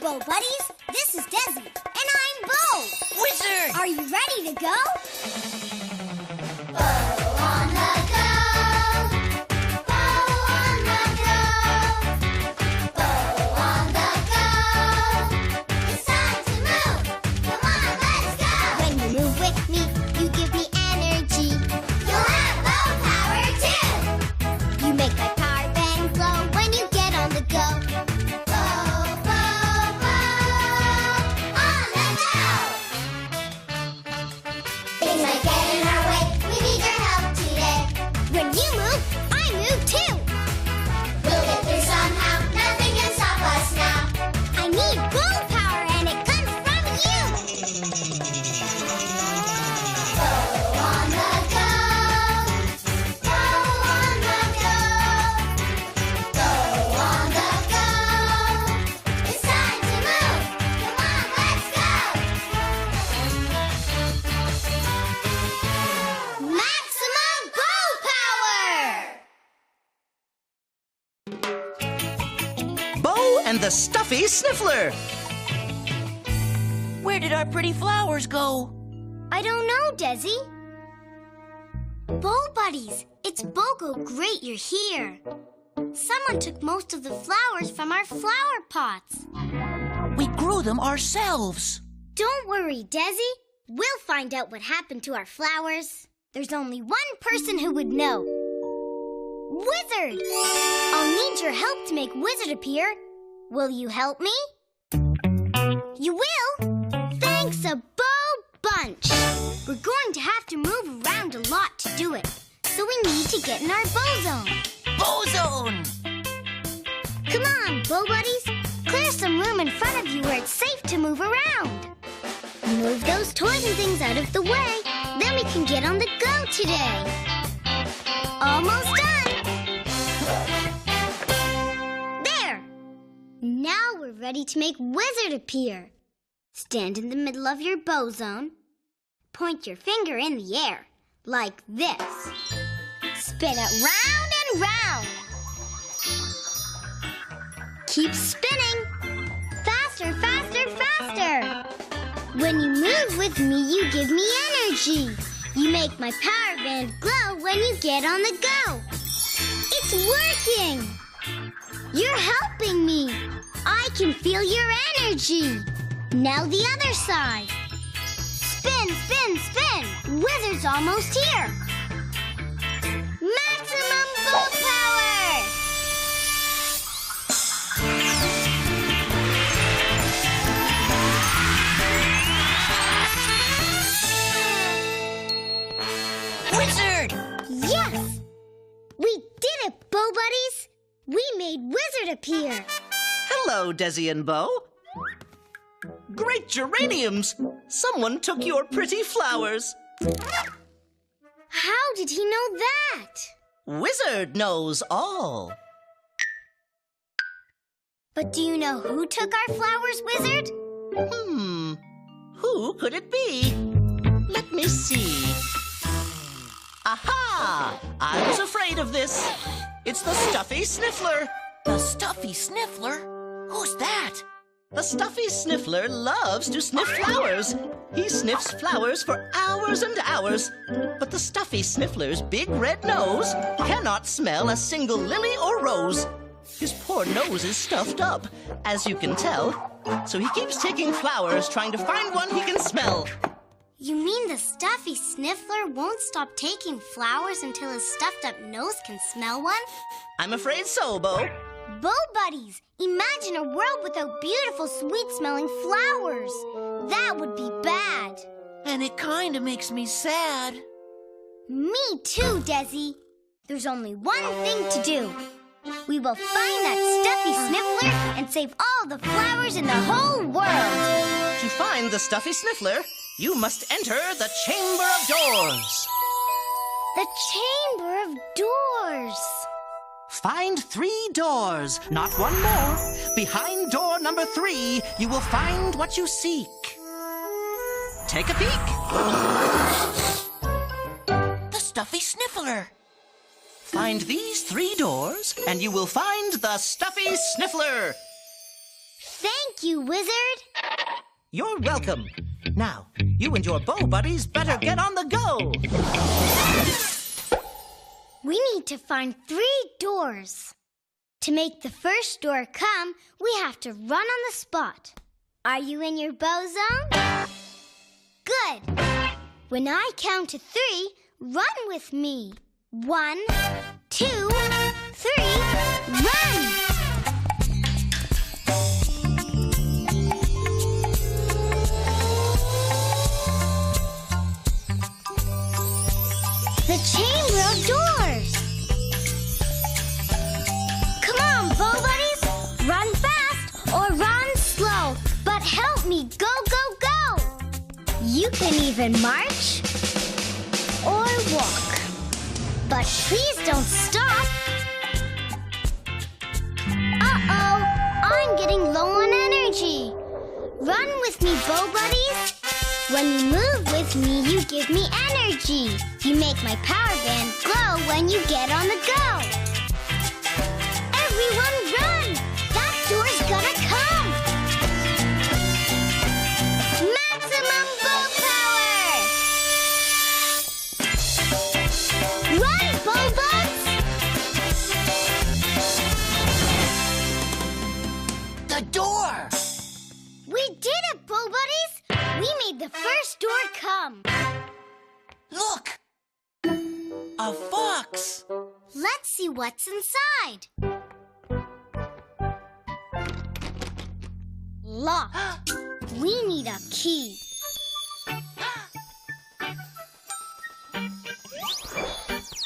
Bo Buddies. This is Desi, and I'm Bo. Wizard! Are you ready to go? And the Stuffy Sniffler! Where did our pretty flowers go? I don't know, Desi. Bo Buddies, it's Bogo. Great you're here. Someone took most of the flowers from our flower pots. We grew them ourselves. Don't worry, Desi. We'll find out what happened to our flowers. There's only one person who would know. Wizard! I'll need your help to make Wizard appear. Will you help me? You will? Thanks a bunch. We're going to have to move around a lot to do it, so we need to get in our Bo-Zone. Bo-Zone! Come on, Bo Buddies. Clear some room in front of you where it's safe to move around. Move those toys and things out of the way. Then we can get on the go today. Almost done. Now we're ready to make Wizard appear. Stand in the middle of your Bo-Zone. Point your finger in the air, like this. Spin it round and round. Keep spinning. Faster, faster, faster. When you move with me, you give me energy. You make my power band glow when you get on the go. It's working. You're helping me. I can feel your energy. Now the other side. Spin, spin, spin. Wizard's almost here. Maximum Bo Power! Wizard! Yes! We did it, Bo Buddies. We made Wizard appear. Hello, Desi and Bo. Great geraniums! Someone took your pretty flowers. How did he know that? Wizard knows all. But do you know who took our flowers, Wizard? Who could it be? Let me see. Aha! I was afraid of this. It's the Stuffy Sniffler. The Stuffy Sniffler? Who's that? The Stuffy Sniffler loves to sniff flowers. He sniffs flowers for hours and hours. But the Stuffy Sniffler's big red nose cannot smell a single lily or rose. His poor nose is stuffed up, as you can tell. So he keeps taking flowers, trying to find one he can smell. You mean the Stuffy Sniffler won't stop taking flowers until his stuffed-up nose can smell one? I'm afraid so, Bo. Bo Buddies, imagine a world without beautiful, sweet-smelling flowers. That would be bad. And it kind of makes me sad. Me too, Desi. There's only one thing to do. We will find that Stuffy Sniffler and save all the flowers in the whole world. To find the Stuffy Sniffler, you must enter the Chamber of Doors. The Chamber of Doors. Find 3 doors, not one more. Behind door number 3, you will find what you seek. Take a peek. The Stuffy Sniffler. Find these 3 doors, and you will find the Stuffy Sniffler. Thank you, Wizard. You're welcome. Now, you and your bow buddies better get on the go. We need to find 3 doors. To make the first door come, we have to run on the spot. Are you in your bow zone? Good. When I count to 3, run with me. 1, 2, 3, run! The chamber of doors. Come on, bow buddies. Run fast or run slow. But help me go, go, go. You can even march or walk. But please don't stop. Uh-oh, I'm getting low on energy. Run with me, bow buddies. When you move with me, you give me energy. You make my power band glow when you get on the go. Everyone run! That door's gonna come! Maximum bow power! Run, bow buds! The door! We did it, bow buddies! We made the first door come. Look! A fox! Let's see what's inside. Locked. We need a key.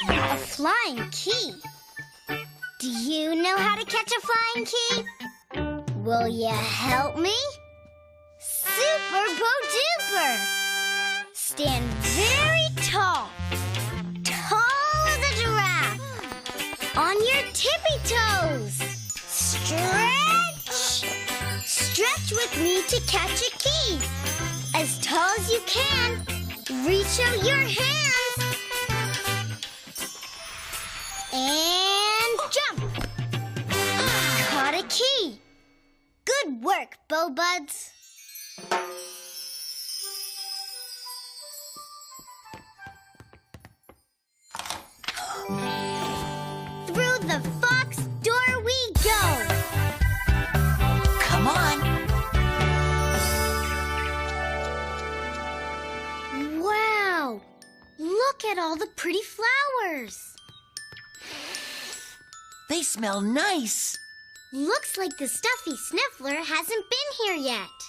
A flying key. Do you know how to catch a flying key? Will you help me? Super Bo-Duper! Stand very tall. Tall as a giraffe. On your tippy toes. Stretch! Stretch with me to catch a key. As tall as you can. Reach out your hands. And jump. Caught a key. Good work, bow buds. Through the fox door we go. Come on! Wow! Look at all the pretty flowers. They smell nice. Looks like the stuffy sniffler hasn't been here yet.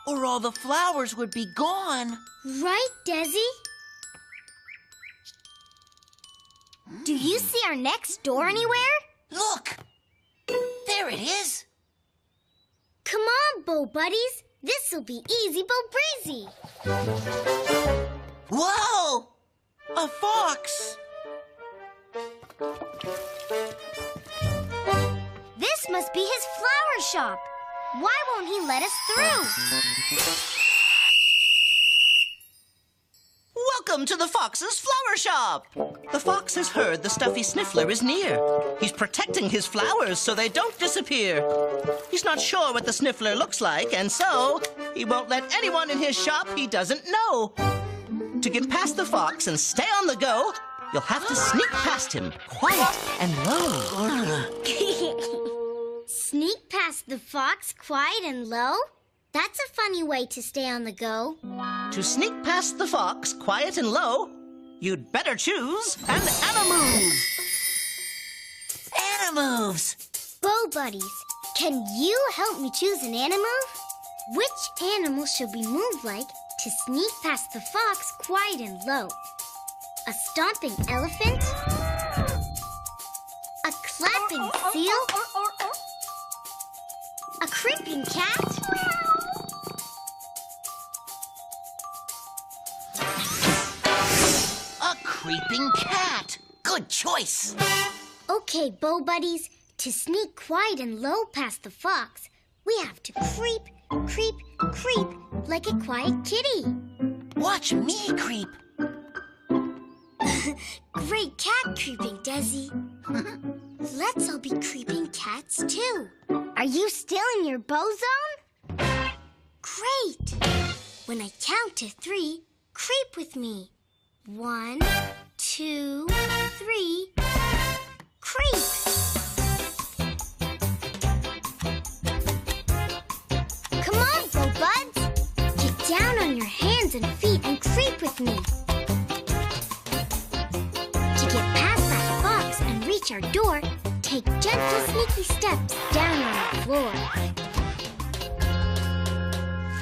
Or all the flowers would be gone. Right, Desi? Do you see our next door anywhere? Look! There it is. Come on, bow buddies. This'll be easy bow breezy. Whoa! A fox! This must be his flower shop. Why won't he let us through? Welcome to the fox's flower shop! The fox has heard the stuffy sniffler is near. He's protecting his flowers so they don't disappear. He's not sure what the sniffler looks like, and so he won't let anyone in his shop he doesn't know. To get past the fox and stay on the go, you'll have to sneak past him, quiet and low. Sneak past the fox quiet and low? That's a funny way to stay on the go. To sneak past the fox quiet and low, you'd better choose an Animove. Animoves! Bow buddies, can you help me choose an animove? Which animal should we move like to sneak past the fox quiet and low? A stomping elephant? A clapping seal? A creeping cat? A creeping cat! Good choice! Okay, bow buddies, to sneak quiet and low past the fox, we have to creep, creep, creep like a quiet kitty. Watch me creep. Great cat creeping, Desi. Let's all be creeping cats, too. Are you still in your bow zone? Great! When I count to 3, creep with me. 1, 2, 3, creep! Come on, Bow Buds! Get down on your hands and feet and creep with me. To get past that fox and reach our door, take gentle, sneaky steps down on the floor.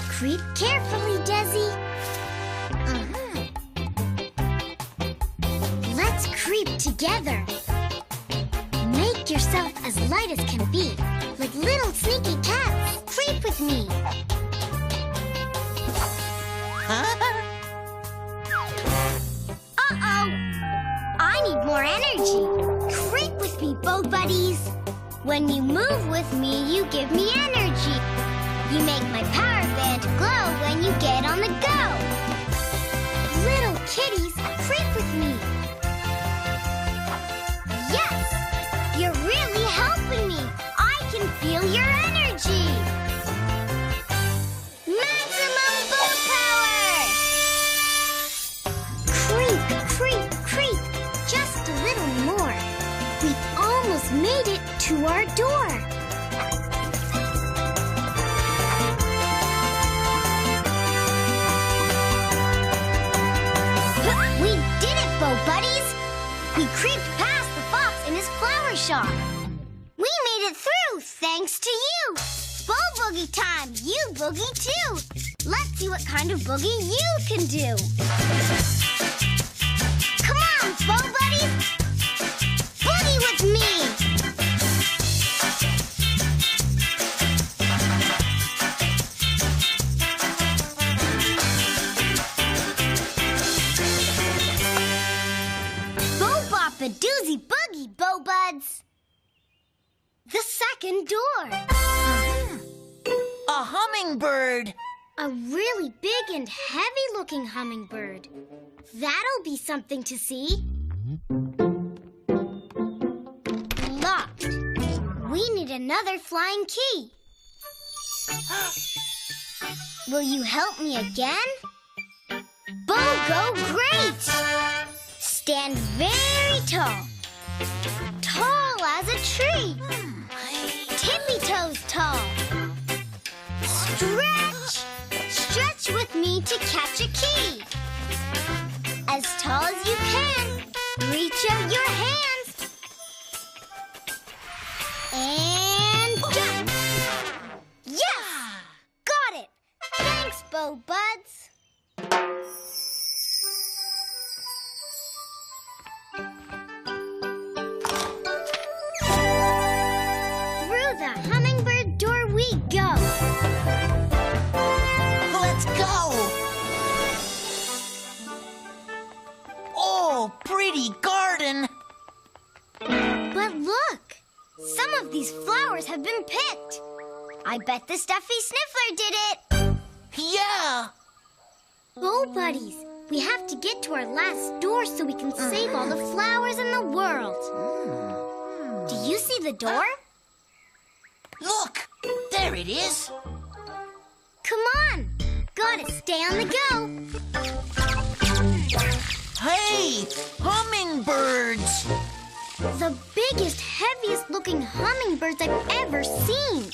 Creep carefully, Desi. Let's creep together. Make yourself as light as can be, like little sneaky cats. Creep with me. Uh-oh! I need more energy. Creep with me, Bow Buddies. When you move with me, you give me energy. You make my power band glow when you get on the go. Little kitties, creep with me. Yes! You're really helping me. I can feel your energy. Maximum bow power! Creep, creep, creep. Just a little more. We've almost made it to our door. We did it, Bow Buddies! We creeped past the fox in his flower shop. We made it through thanks to you. Bow Boogie time! You boogie too. Let's see what kind of boogie you can do. Come on, Bow Buddies! Boogie with me! A doozy boogie, Bow Buds. The second door. A hummingbird. A really big and heavy-looking hummingbird. That'll be something to see. Locked. We need another flying key. Will you help me again? Bow, go great! Stand very tall. Tall as a tree. Tippy-toes tall. Stretch! Stretch with me to catch a key. As tall as you can. Reach out your hands. And jump! Yes! Got it! Thanks, Bow Buds. Go! Let's go! Oh, pretty garden! But look! Some of these flowers have been picked. I bet the Stuffy Sniffler did it. Yeah! Bow Buddies, we have to get to our last door so we can save all the flowers in the world. Do you see the door? Look! There it is! Come on! Gotta stay on the go! Hey! Hummingbirds! The biggest, heaviest looking hummingbirds I've ever seen!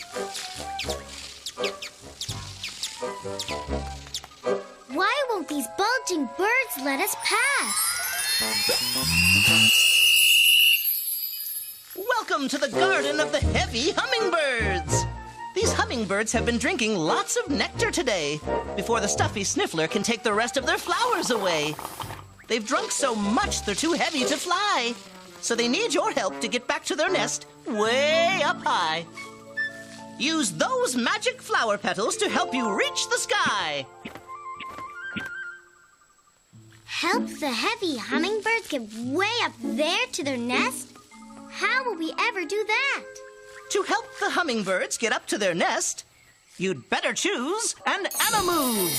Why won't these bulging birds let us pass? Welcome to the garden of the heavy hummingbirds! These hummingbirds have been drinking lots of nectar today before the Stuffy Sniffler can take the rest of their flowers away. They've drunk so much they're too heavy to fly, so they need your help to get back to their nest way up high. Use those magic flower petals to help you reach the sky. Help the heavy hummingbirds get way up there to their nest? How will we ever do that? To help the hummingbirds get up to their nest, you'd better choose an Animove.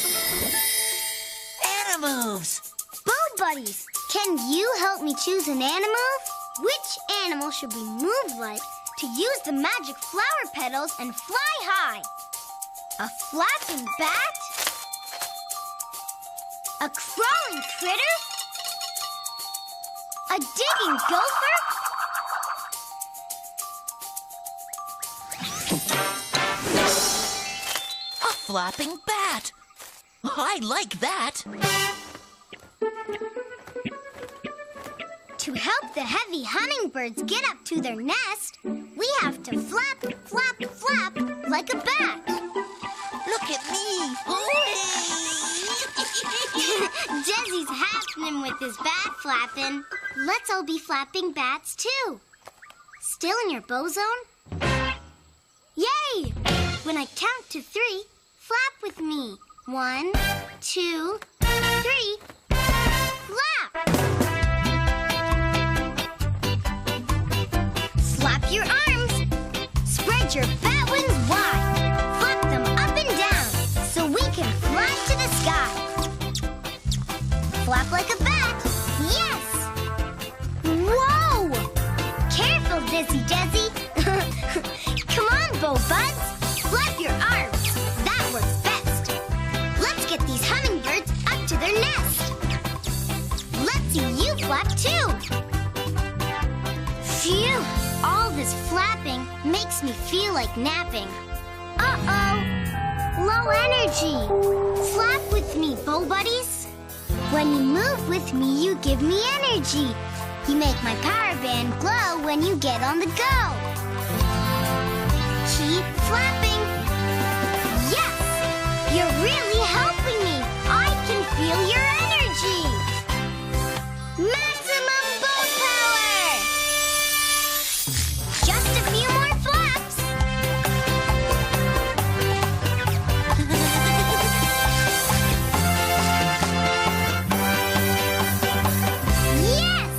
Animoves! Bow Buddies, can you help me choose an Animove? Which animal should we move like to use the magic flower petals and fly high. A flapping bat? A crawling critter? A digging gopher? A flapping bat. I like that. To help the heavy hummingbirds get up to their nest, we have to flap, flap, flap like a bat. Look at me. Desi's happening with his bat flapping. Let's all be flapping bats too. Still in your bow zone? Yay! When I count to 3, flap with me. 1, 2, 3, flap! Flap your arms. Spread your bat wings wide. Flap them up and down so we can fly to the sky. Flap like a bat. Yes! Whoa! Careful, Desi. Come on, Bo Buds. Flap your arms. That works best. Let's get these hummingbirds up to their nest. Let's see you flap too. Phew! All this flapping makes me feel like napping. Uh-oh! Low energy. Flap with me, Bo Buddies. When you move with me, you give me energy. You make my power band glow when you get on the go. Keep flapping. Yes! You're really helping me. I can feel your energy. Maximum bow power! Just a few more flaps. Yes!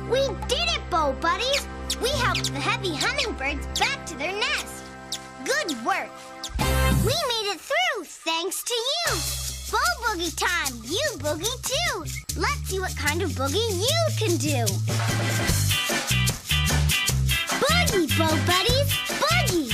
We did it, Bo Buddies! We helped the heavy hummingbirds back to their nest. Good work! We made it through thanks to you! Bo Boogie time! You boogie too! Let's see what kind of boogie you can do! Boogie, Bo Buddies! Boogie!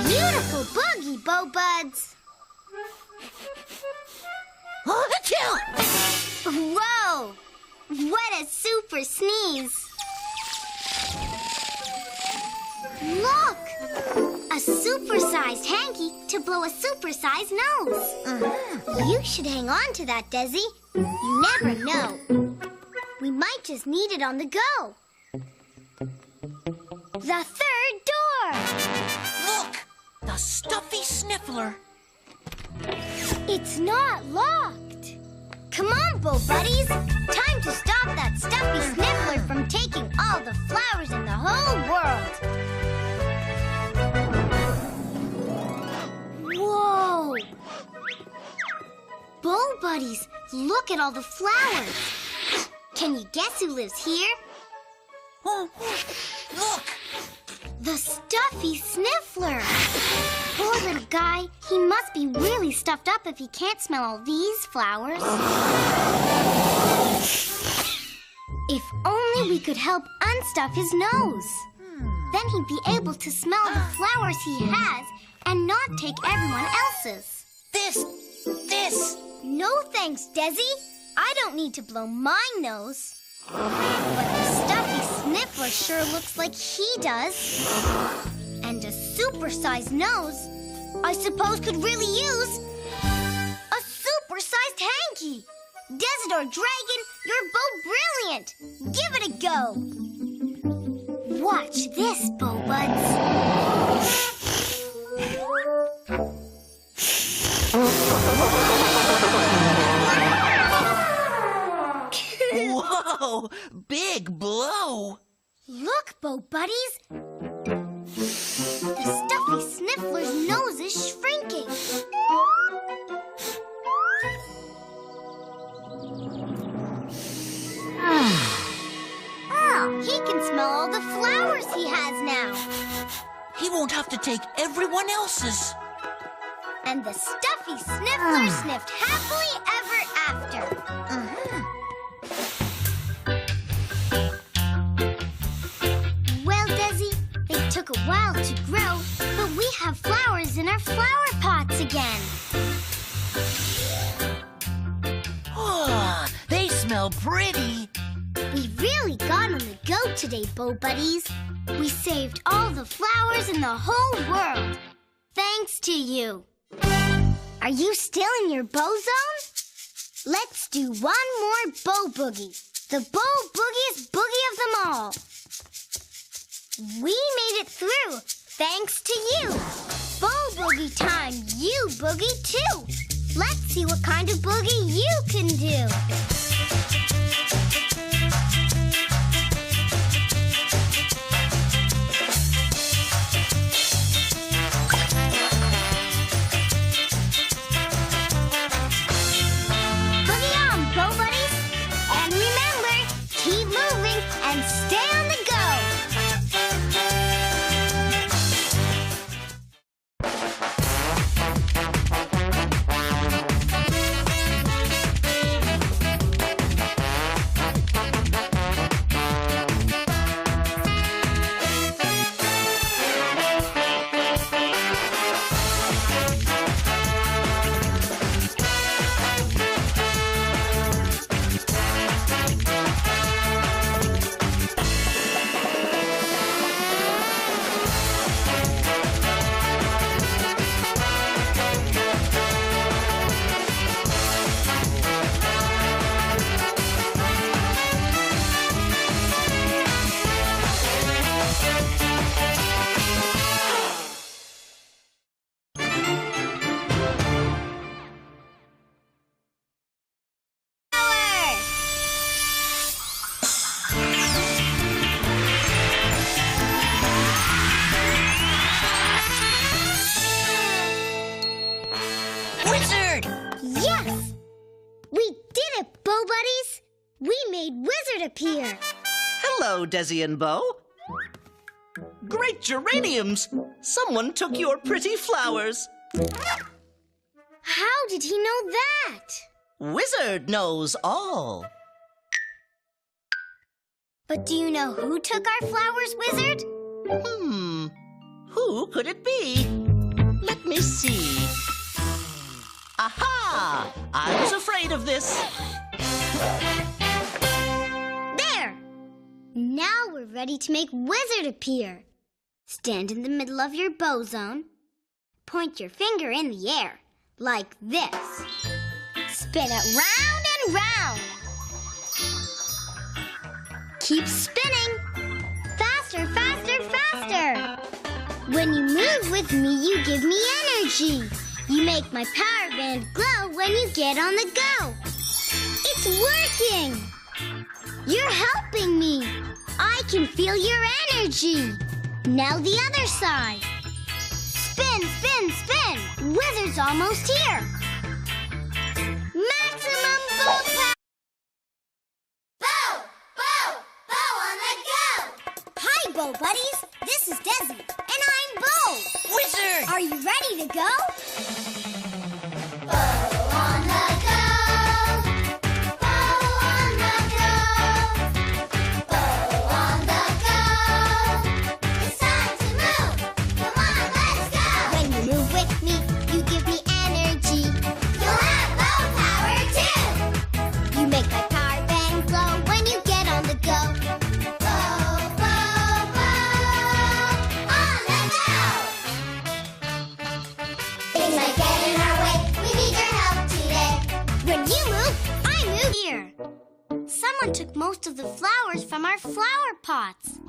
Beautiful boogie, Bo Buds! Whoa! What a super sneeze! Look! A supersized hanky to blow a supersized nose. You should hang on to that, Desi. You never know. We might just need it on the go. The third door! Look! The stuffy sniffler. It's not locked. Come on, Bo Buddies. Time to stop that stuffy sniffler from taking all the flowers in the whole world. Whoa! Bo Buddies, look at all the flowers. Can you guess who lives here? Look! The stuffy sniffler. Poor little guy. He must be really stuffed up if he can't smell all these flowers. If only we could help unstuff his nose. Then he'd be able to smell the flowers he has and not take everyone else's. This! No thanks, Desi. I don't need to blow my nose. But the stuffy sniffler sure looks like he does. And a supersized nose, I suppose, could really use a supersized hanky. Desidor Dragon, you're Bo Brilliant. Give it a go. Watch this, Bo Buds. Whoa! Big blow! Look, Bo Buddies. The stuffy sniffler's nose is shrinking. He can smell all the flowers he has now. He won't have to take everyone else's. And the Stuffy Sniffler sniffed happily ever after. Well, Desi, they took a while to grow, but we have flowers in our flower pots again. Oh, they smell pretty. We really got on the go today, Bo Buddies. We saved all the flowers in the whole world. Thanks to you. Are you still in your Bo Zone? Let's do one more Bo Boogie. The Bo Boogiest boogie of them all. We made it through, thanks to you. Bo Boogie time, you boogie too. Let's see what kind of boogie you can do. And stay on the go! Wizard appear. Hello, Desi and Bo. Great geraniums! Someone took your pretty flowers. How did he know that? Wizard knows all. But do you know who took our flowers, Wizard? Who could it be? Let me see. Aha! I was afraid of this. There! Now we're ready to make Wizard appear. Stand in the middle of your Bo Zone. Point your finger in the air, like this. Spin it round and round. Keep spinning. Faster, faster, faster. When you move with me, you give me energy. You make my power band glow when you get on the go. It's working. You're helping me. I can feel your energy. Now the other side. Spin, spin, spin. Wizard's almost here. Maximum Bo power. Bo, Bo, Bo on the go. Hi, Bo Buddies. This is Desi, and I'm Bo. Wizard! Are you ready to go? Someone took most of the flowers from our flower pots.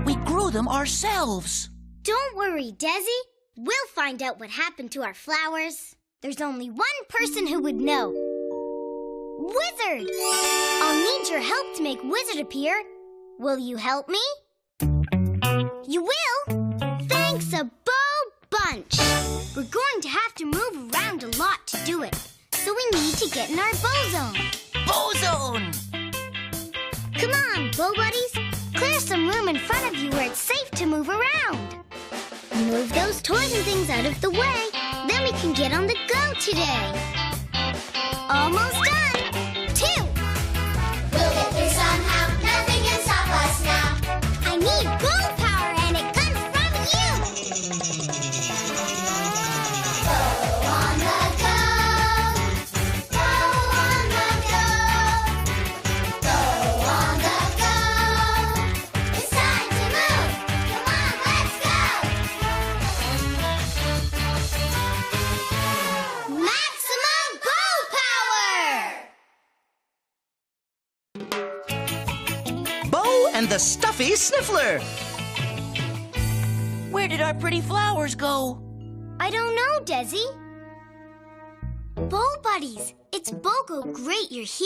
We grew them ourselves. Don't worry, Desi. We'll find out what happened to our flowers. There's only one person who would know. Wizard! I'll need your help to make Wizard appear. Will you help me? You will? Thanks a bunch. We're going to have to move around a lot to do it. So we need to get in our Bo Zone. Bo Zone! Come on, Bo Buddies. Clear some room in front of you where it's safe to move around. Move those toys and things out of the way. Then we can get on the go today. Almost done. 2. We'll get through somehow. Nothing can stop us now. I need bull power, and it comes from you. Go on the go. Go on the go. Go on the go. It's time to move. Come on, let's go. Maximum bow power! Bo and the Stuffy Sniffler. Where did our pretty flowers go? I don't know, Desi. Bo buddies, it's Bogo great you're here.